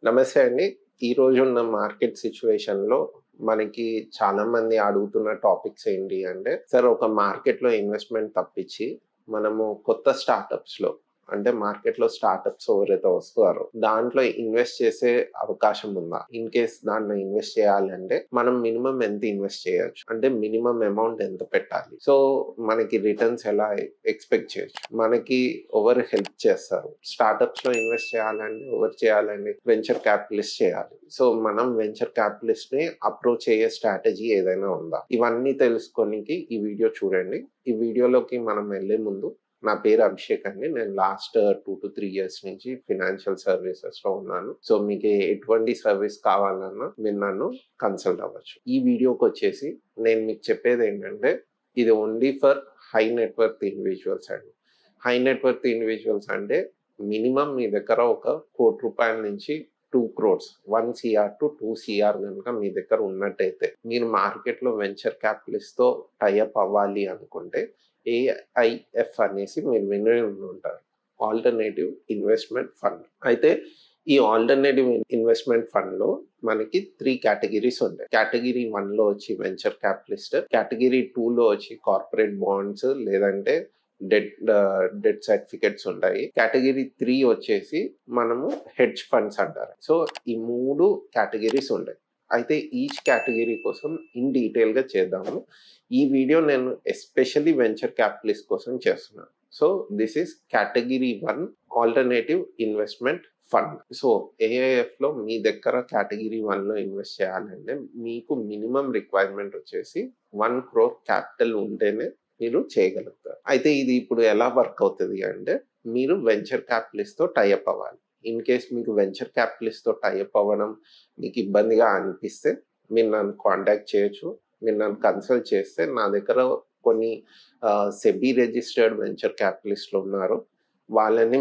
నమస్తే అండి. ఈ రోజున్న మార్కెట్ సిట్యుయేషన్‌లో మనకి చాలా మంది అడుగుతున్న టాపిక్స్ ఏంటి అంటే, సార్ ఒక మార్కెట్‌లో ఇన్వెస్ట్‌మెంట్ తప్పించి మనము కొత్త స్టార్టప్స్‌లో అంటే మార్కెట్‌లో స్టార్టప్స్ ఎవరైతే వస్తారో దాంట్లో ఇన్వెస్ట్ చేసే అవకాశం ఉందా? ఇన్ కేస్ దాంట్లో ఇన్వెస్ట్ చేయాలి అంటే మనం మినిమమ్ ఎంత ఇన్వెస్ట్ చేయొచ్చు? అంటే మినిమమ్ అమౌంట్ ఎంత పెట్టాలి? సో మనకి రిటర్న్స్ ఎలా ఎక్స్‌పెక్ట్ చేయొచ్చు? మనకి ఎవరు హెల్ప్ చేస్తారు? స్టార్టప్స్‌లో ఇన్వెస్ట్ చేయాలంటే ఎవరు చేయాలండి? వెంచర్ క్యాపిటలిస్ట్ చేయాలి. సో మనం వెంచర్ క్యాపిటలిస్ట్‌ని అప్రోచ్ అయ్యే స్ట్రాటజీ ఏదైనా ఉందా? ఇవన్నీ తెలుసుకోనికి ఈ వీడియో చూడండి. ఈ వీడియోలోకి మనం వెళ్ళే ముందు నా పేరు అభిషేక్ అండి. నేను లాస్ట్ 2-3 ఇయర్స్ నుంచి ఫైనాన్షియల్ సర్వీసెస్‌లో ఉన్నాను. సో మీకు ఎటువంటి సర్వీస్ కావాలన్నా మీరు నన్ను కన్సల్ట్ అవ్వచ్చు. ఈ వీడియోకొచ్చేసి నేను మీకు చెప్పేదేంటంటే ఇది only for high net worth individuals అండి. హై నెట్ వర్త్ ఇండివిడ్యువల్స్ అంటే మినిమమ్ మీ దగ్గర ఒక ₹1,00,00,000 నుంచి 2 crores 1 CR to 2 CR గనుక మీ దగ్గర ఉన్నట్టయితే మీరు మార్కెట్‌లో వెంచర్ క్యాపిటలిస్ట్‌తో టై అప్ అవ్వాలి అనుకుంటే ఏఐఎఫ్ అనేసి మీరు వినే ఉంటారు. Alternative investment fund. అయితే ఈ ఆల్టర్నేటివ్ ఇన్వెస్ట్‌మెంట్ ఫండ్‌లో మనకి 3 కేటగిరీస్ ఉంటాయి. కేటగిరీ 1లో వచ్చి వెంచర్ క్యాపిటలిస్ట్, కేటగిరీ 2లో వచ్చి కార్పొరేట్ బాండ్స్ లేదంటే డెట్ సర్టిఫికెట్స్ ఉంటాయి. కేటగిరీ 3 వచ్చేసి మనము హెడ్జ్ ఫండ్స్ అంటారు. సో ఈ 3 కేటగిరీస్ ఉంటాయి. అయితే ఈచ్ కేటగిరీ కోసం ఇన్ డీటెయిల్‌గా చేద్దాము. ఈ వీడియో నేను ఎస్పెషల్లీ వెంచర్ క్యాపిటలిస్ట్ కోసం చేస్తున్నాను. So this is category 1 alternative investment fund. So ఏఐఎఫ్‌లో మీ దగ్గర కేటగిరీ 1లో ఇన్వెస్ట్ చేయాలంటే మీకు మినిమమ్ రిక్వైర్మెంట్ వచ్చేసి 1 crore క్యాపిటల్ ఉంటేనే మీరు చేయగలుగుతారు. అయితే ఇది ఇప్పుడు ఎలా వర్క్ అవుతది అంటే మీరు వెంచర్ క్యాపిటలిస్ట్‌తో టై అప్ అవ్వాలి. ఇన్ కేస్ మీకు వెంచర్ క్యాపిటలిస్ట్‌తో టై అప్ అవ్వడం మీకు ఇబ్బందిగా అనిపిస్తే మీరు నన్ను కాంటాక్ట్ చేయొచ్చు. మీరు నన్ను కన్సల్ట్ చేస్తే నా దగ్గర కొన్ని సెబీ రిజిస్టర్డ్ వెంచర్ క్యాపిటలిస్ట్‌లు ఉన్నారు. వాళ్ళని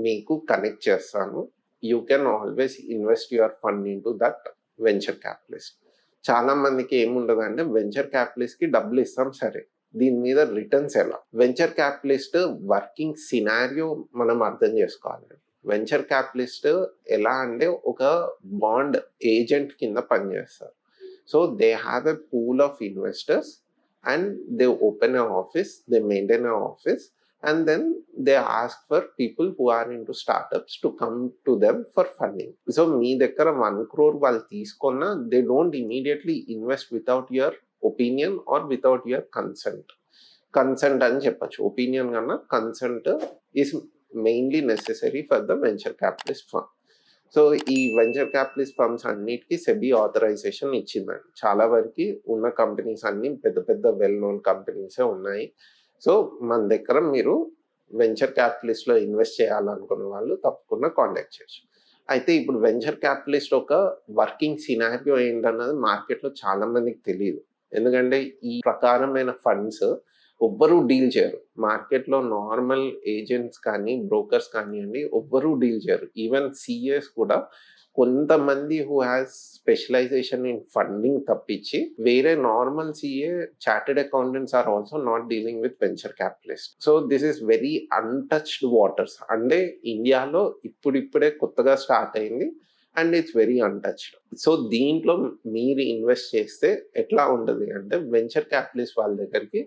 మీకు కనెక్ట్ చేస్తాను. You can always invest your fund into that venture capitalist. చాలా మందికి ఏముంటదంటే వెంచర్ క్యాపిటలిస్ట్‌కి డబ్బులు ఇస్తాం సరే. దీని మీద రిటర్న్స్ ఎలా? వెంచర్ క్యాపిటలిస్ట్ వర్కింగ్ సినారియో మనం అర్థం చేసుకోవాలి. వెంచర్ క్యాపిటలిస్ట్ ఎలా అంటే ఒక బాండ్ ఏజెంట్ కింద పనిచేస్తారు. So they have a pool of investors and they open a office, they maintain a office and then they ask for people who are into startups to come to them for funding. So మీ దగ్గర 1 crore వాళ్ళు తీసుకున్నా they don't immediately invest without your opinion or without your consent. Consent అని చెప్పొచ్చు. Opinion కన్నా consent is mainly necessary for the venture capitalist firm. So ఈ venture capitalist firms అన్నిటికీ SEBI authorisation ఇచ్చిందండి. చాలా వరకు ఉన్న కంపెనీస్ అన్ని పెద్ద పెద్ద వెల్ నోన్ కంపెనీసే ఉన్నాయి. సో మన దగ్గర మీరు వెంచర్ క్యాపిటలిస్ట్‌లో ఇన్వెస్ట్ చేయాలనుకున్న వాళ్ళు తప్పకుండా కాంటాక్ట్ చేయొచ్చు. అయితే ఇప్పుడు వెంచర్ క్యాపిటలిస్ట్ ఒక వర్కింగ్ సినారియో ఏంటన్నది మార్కెట్‌లో చాలా మందికి తెలీదు. ఎందుకంటే ఈ ప్రకారమైన ఫండ్స్ ఎవ్వరూ డీల్ చేయరు. మార్కెట్‌లో నార్మల్ ఏజెంట్స్ కానీ, బ్రోకర్స్ కానియండి ఎవ్వరూ డీల్ చేయరు. ఈవెన్ సీఏస్ కూడా కొంతమంది who has specialisation in funding తప్పించి వేరే normal CA chartered accountants are also not dealing with venture capitalist. So this is very untouched waters. అంటే ఇండియాలో ఇప్పుడిప్పుడే కొత్తగా స్టార్ట్ అయింది and it's very untouched. So దీంట్లో మీరు ఇన్వెస్ట్ చేస్తే ఎట్లా ఉంటది అంటే వెంచర్ క్యాపిటలిస్ట్ వాళ్ళ దగ్గరికి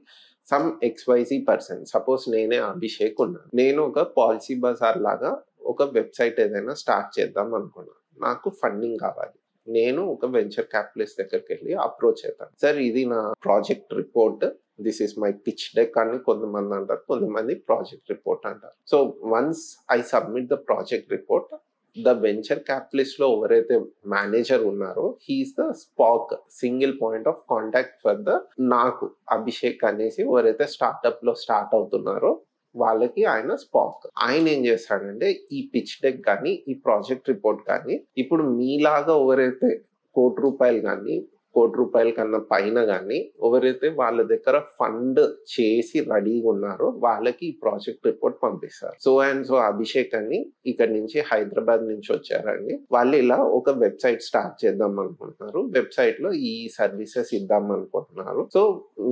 సమ్ XYZ పర్సన్, సపోజ్ నేనే అభిషేక్ ఉన్నాను. నేను ఒక పాలసీ బజార్ లాగా ఒక వెబ్సైట్ ఏదైనా స్టార్ట్ చేద్దాం అనుకున్నాను. నాకు ఫండింగ్ కావాలి. నేను ఒక వెంచర్ క్యాపిటలిస్ట్ దగ్గరికి వెళ్ళి అప్రోచ్ అవుతాను. సార్ ఇది నా project report, this is my pitch deck అని కొంతమంది అంటారు, కొంతమంది ప్రాజెక్ట్ రిపోర్ట్ అంటారు. So once I submit the project report, the venture capitalist లో ఎవరైతే మేనేజర్ ఉన్నారో he is the SPOC single point of contact for the నాకు అభిషేక్ అనేసి ఎవరైతే స్టార్ట్అప్ లో స్టార్ట్ అవుతున్నారో వాళ్ళకి ఆయన స్పాక్. ఆయన ఏం చేస్తాడంటే ఈ పిచ్ డెక్ కానీ ఈ ప్రాజెక్ట్ రిపోర్ట్ కానీ ఇప్పుడు మీలాగా ఎవరైతే ₹1,00,00,000 కానీ ₹1,00,00,000 కన్నా పైన గానీ ఎవరైతే వాళ్ళ దగ్గర ఫండ్ చేసి రెడీగా ఉన్నారో వాళ్ళకి ఈ ప్రాజెక్ట్ రిపోర్ట్ పంపిస్తారు. సో అండ్ సో అభిషేక్ అని ఇక్కడ నుంచి హైదరాబాద్ నుంచి వచ్చారండి. వాళ్ళు ఇలా ఒక వెబ్సైట్ స్టార్ట్ చేద్దాం అనుకుంటున్నారు. వెబ్సైట్ లో ఈ సర్వీసెస్ ఇద్దాం అనుకుంటున్నారు. సో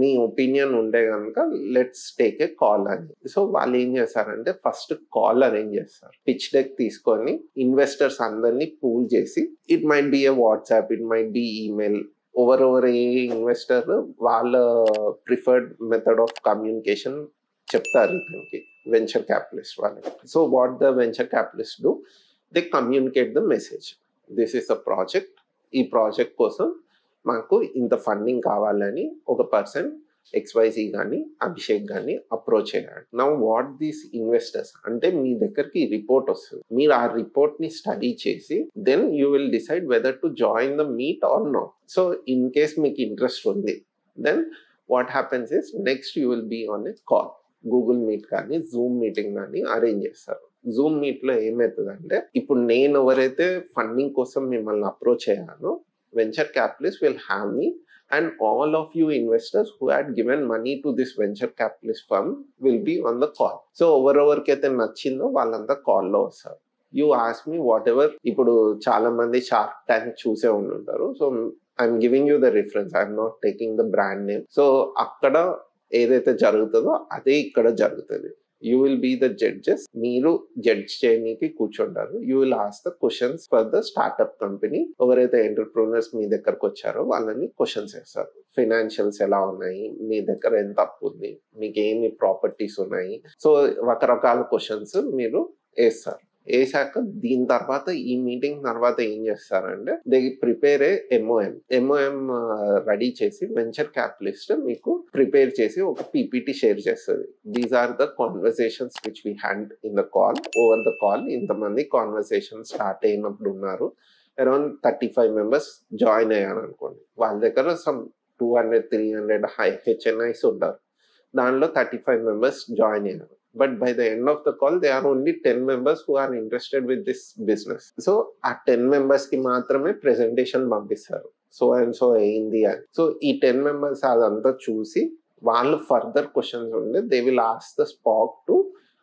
మీ ఒపీనియన్ ఉండే కనుక లెట్స్ టేక్ ఏ కాల్ అని. సో వాళ్ళు ఏం చేస్తారంటే ఫస్ట్ కాల్ అరేంజ్ చేస్తారు. పిచ్ డెక్ తీసుకొని ఇన్వెస్టర్స్ అందరినీ పూల్ చేసి, it might be A WhatsApp, it might be email, over a investor వాళ్ళ ప్రిఫర్డ్ మెథడ్ ఆఫ్ కమ్యూనికేషన్ చెప్తారు ఇతనికి, వెంచర్ క్యాపిటలిస్ట్ వాళ్ళకి. So what the venture capitalist do, they communicate the message, this is a project, ఈ project కోసం మాకు ఇంత funding కావాలని ఒక పర్సన్ XYZ కానీ అభిషేక్ కానీ అప్రోచ్ అయ్యాడు. నౌ వాట్ దీస్ ఇన్వెస్టర్స్ అంటే మీ దగ్గరికి రిపోర్ట్ వస్తుంది, మీరు ఆ రిపోర్ట్ ని స్టడీ చేసి then you will decide whether to join the meet or not. So in case మీకు ఇంట్రెస్ట్ ఉంది then what happens is next you will be on a call, Google Meet కానీ Zoom meeting కానీ arrange చేస్తారు. Zoom meet లో ఏమవుతుందంటే ఇప్పుడు నేను ఎవరైతే ఫండింగ్ కోసం మిమ్మల్ని అప్రోచ్ అయ్యానో venture capitalist will have me and all of you investors who had given money to this venture capitalist firm will be on the call. So ఎవరెవరికైతే నచ్చిందో వాళ్ళంతా కాల్లో వస్తారు. You ask me whatever. ఇప్పుడు చాలా మంది Shark Tank చూసే ఉంటారు. So I'm giving you the reference, I'm not taking the brand name. So అక్కడ ఏదైతే జరుగుతుందో అదే ఇక్కడ జరుగుతుంది. You will be the judges, మీరు జడ్జ్ చేయడానికి కూర్చుంటారు. You will ask the questions for the startup company. ఎవరైతే ఎంటర్ప్రెన్యూర్స్ మీ దగ్గరకు వచ్చారో వాళ్ళని క్వశ్చన్స్ వేస్తారు. ఫైనాన్షియల్స్ ఎలా ఉన్నాయి, మీ దగ్గర ఎంత అప్పు ఉంది, మీకు ఏమి ప్రాపర్టీస్ ఉన్నాయి, సో రకరకాల క్వశ్చన్స్ మీరు వేస్తారు. వేసాక దీని తర్వాత ఈ మీటింగ్ తర్వాత ఏం చేస్తారంటే they prepare a MOM ready చేసి వెంచర్ క్యాపిటలిస్ట్ మీకు ప్రిపేర్ చేసి ఒక పీపీటీ షేర్ చేస్తుంది. These are the conversations which we had in the call. Over the call ఇంతమంది కాన్వర్సేషన్ స్టార్ట్ అయినప్పుడు ఉన్నారు. అరౌండ్ 35 members జాయిన్ అయ్యాను అనుకోండి. వాళ్ళ దగ్గర సమ్ 200-300 HNIs ఉంటారు. దానిలో 35 members జాయిన్ అయ్యారు. But by the end of the call, there are only 10 members who are interested with this business. So, ఆ 10 members కి మాత్రమే ప్రెజెంటేషన్ పంపిస్తారు. సో అండ్ సో అయింది అని. సో ఈ 10 members అదంతా చూసి వాళ్ళు ఫర్దర్ క్వశ్చన్స్ ఉండే they will ask the SPOC to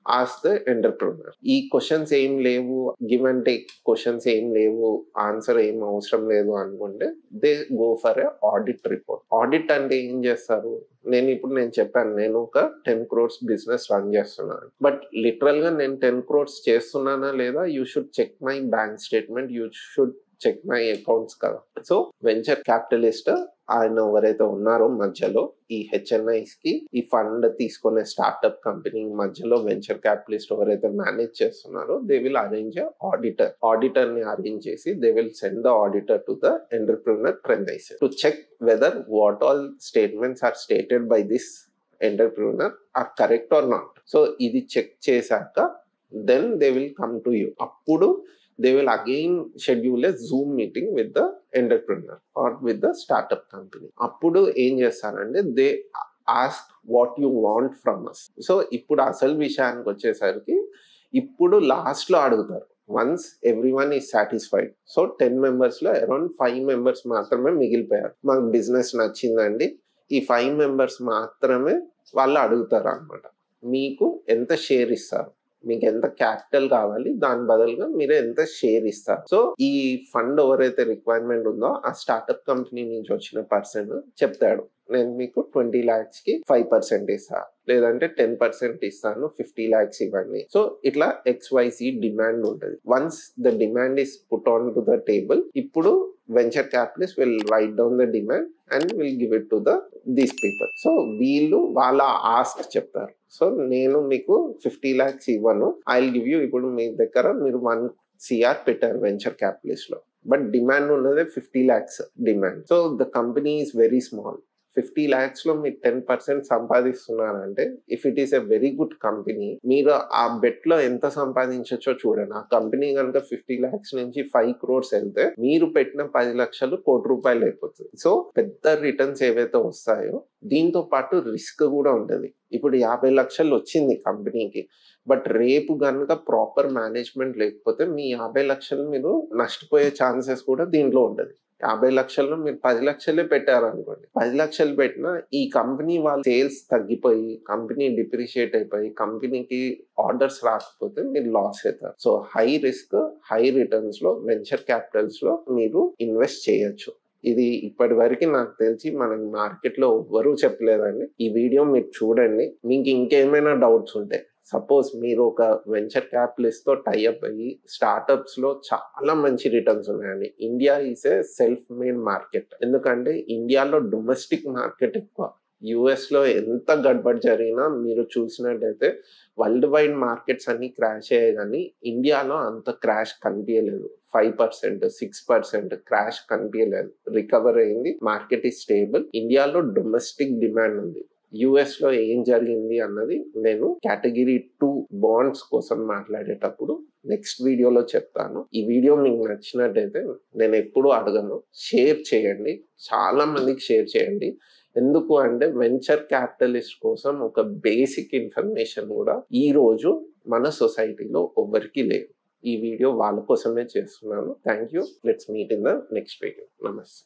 ask the entrepreneur. ఈ క్వశ్చన్స్ ఏం లేవు, గివ్ అండ్ టేక్ క్వశ్చన్స్ ఏం లేవు, ఆన్సర్ ఏం అవసరం లేదు అనుకుంటే they go for a audit report. Audit అంటే ఏం చేస్తారు, నేను చెప్పాను నేను ఒక 10 crores బిజినెస్ రన్ చేస్తున్నాను. బట్ లిటరల్ గా నేను 10 crores చేస్తున్నానా లేదా, you should check my bank statement, you should check my accounts కదా. సో వెంచర్ క్యాపిటలిస్ట్ ఆయన ఎవరైతే ఉన్నారో మధ్యలో ఈ హెచ్ఎన్ఐస్ కి ఈ ఫండ్ తీసుకునే స్టార్ట్అప్ కంపెనీ మధ్యలో వెంచర్ క్యాపిటలిస్ట్ ఎవరైతే మేనేజ్ చేస్తున్నారో దే విల్ అరేంజ్ ఆడిటర్ ని అరేంజ్ చేసి they will send the auditor to the entrepreneur premises to check whether what all statements are stated by this entrepreneur are correct or not. So ఇది check చేశాక then they will come to you. అప్పుడు they will again schedule a Zoom meeting with the entrepreneur or with the startup company. Appudu em chestarante they ask what you want from us. So ippudu asal vishayaniki vachesariki ippudu last lo adugutaru. Once everyone is satisfied, so 10 members lo around 5 members maatrame migilipoyaru. Maaku business nachindandi, ee 5 members maatrame vallu adugutaru annamata, meeku enta share istaru, మీకు ఎంత capital కావాలి, దాని బదులుగా మీరు ఎంత share ఇస్తారు. So ఈ fund ఎవరైతే రిక్వైర్మెంట్ ఉందో ఆ స్టార్ట్అప్ కంపెనీ నుంచి వచ్చిన పర్సన్ చెప్తాడు, నేను మీకు 20 lakhs కి 5% ఇస్తా, లేదంటే 10% ఇస్తాను, 50 lakhs ఇవ్వండి. సో ఇట్లా XYZ డిమాండ్ ఉంటుంది. Once the demand is put on to the table, ఇప్పుడు venture capitalist will write down the demand and will give it to these people. So వీళ్ళు వాళ్ళ ఆస్క్ చెప్తారు. సో నేను మీకు 50 lakhs ఇవ్వను, ఐ విల్ గివ్ యూ. ఇప్పుడు మీ దగ్గర మీరు 1 crore పెట్టారు వెంచర్ క్యాపిటలిస్ట్ లో, బట్ డిమాండ్ ఉన్నదే 50 lakhs డిమాండ్. So the company is very small. 50 lakhs లో మీరు 10% సంపాదిస్తున్నారంటే if it is a very good company, మీరు ఆ బెట్ లో ఎంత సంపాదించొచ్చో చూడండి. ఆ కంపెనీ కనుక 50 lakhs నుంచి 5 crores వెళ్తే మీరు పెట్టిన 10 లక్షలు ₹1,00,00,000 అయిపోతుంది. సో పెద్ద రిటర్న్స్ ఏవైతే వస్తాయో దీంతో పాటు రిస్క్ కూడా ఉంటుంది. ఇప్పుడు 50 లక్షలు వచ్చింది కంపెనీకి, బట్ రేపు కనుక ప్రాపర్ మేనేజ్మెంట్ లేకపోతే మీ 50 లక్షలు మీరు నష్టపోయే ఛాన్సెస్ కూడా దీంట్లో ఉంటుంది. 50 లక్షల్లో మీరు 10 లక్షలే పెట్టారనుకోండి, 10 లక్షలు పెట్టినా ఈ కంపెనీ వాళ్ళ సేల్స్ తగ్గిపోయి, కంపెనీ డిప్రిషియేట్ అయిపోయి, కంపెనీకి ఆర్డర్స్ రాకపోతే మీరు లాస్ అవుతారు. So high risk high returns లో వెంచర్ క్యాపిటల్స్ లో మీరు ఇన్వెస్ట్ చేయొచ్చు. ఇది ఇప్పటి వరకు నాకు తెలిసి మన మార్కెట్ లో ఎవ్వరూ చెప్పలేదండి. ఈ వీడియో మీరు చూడండి. మీకు ఇంకేమైనా డౌట్స్ ఉంటే, సపోజ్ మీరు ఒక వెంచర్ క్యాపిటలిస్ట్ తో టైఅప్ అయ్యి స్టార్ట్అప్స్ లో చాలా మంచి రిటర్న్స్ ఉన్నాయండి. India is a self made market. ఎందుకంటే ఇండియాలో డొమెస్టిక్ మార్కెట్ ఎక్కువ. యుఎస్ లో ఎంత గడ్బడ్ జరిగినా మీరు చూసినట్టయితే వరల్డ్ వైడ్ మార్కెట్స్ అన్ని క్రాష్ అయ్యాయి, కానీ ఇండియాలో అంత క్రాష్ కనిపించలేదు. 5%, 6% క్రాష్ కనిపించలేదు. రికవర్ అయింది. Market is stable. ఇండియాలో డొమెస్టిక్ డిమాండ్ ఉంది. యుఎస్ లో ఏం జరిగింది అన్నది నేను కేటగిరీ 2 బాండ్స్ కోసం మాట్లాడేటప్పుడు నెక్స్ట్ వీడియోలో చెప్తాను. ఈ వీడియో మీకు నచ్చినట్టయితే, నేను ఎప్పుడూ అడగను, షేర్ చేయండి, చాలా మందికి షేర్ చేయండి. ఎందుకు అంటే వెంచర్ క్యాపిటలిస్ట్ కోసం ఒక బేసిక్ ఇన్ఫర్మేషన్ కూడా ఈ రోజు మన సొసైటీలో ఎవ్వరికీ లేదు. ఈ వీడియో వాళ్ళ కోసమే చేస్తున్నాను. Thank you. Let's meet in the next video. నమస్తే.